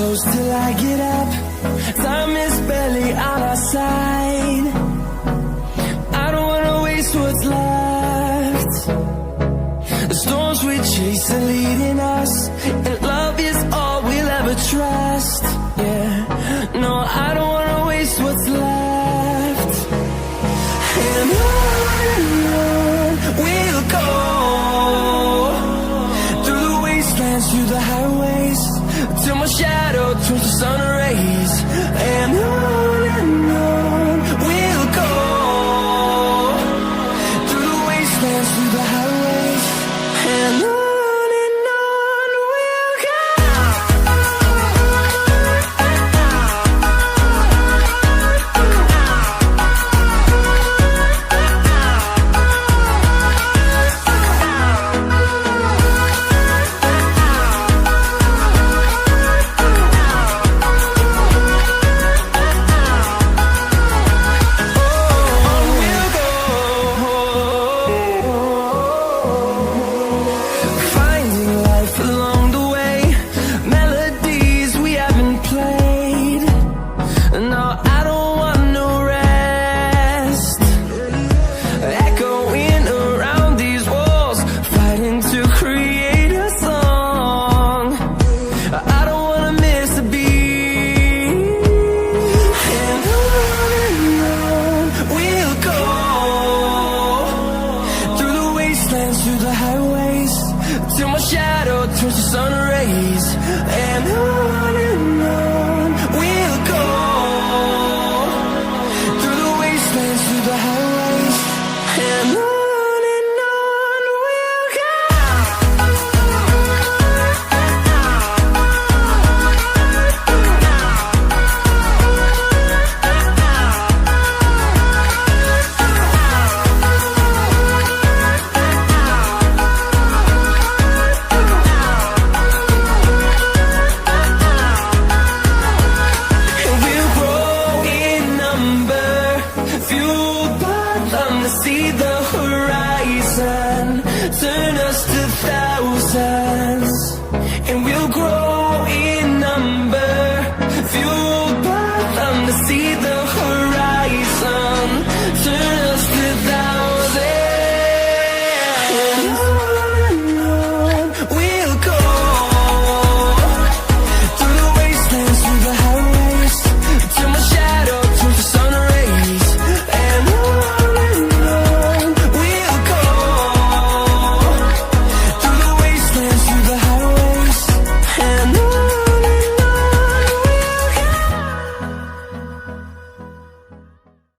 close till I get up. Time is barely on our side. I don't wanna waste what's left. The storms we chase are leading us, and love is all we'll ever trust. Yeah, no, I don't wanna waste what's left. And on we'll go, through the wastelands, through the highways, till my shadow turns to sun rays. And on we'll go, through the wastelands, through the highways, and on we'll go. Through the highways, till my shadow turns to sun rays. And on we'll go, through the wastelands, through the highways, and on we'll go. See the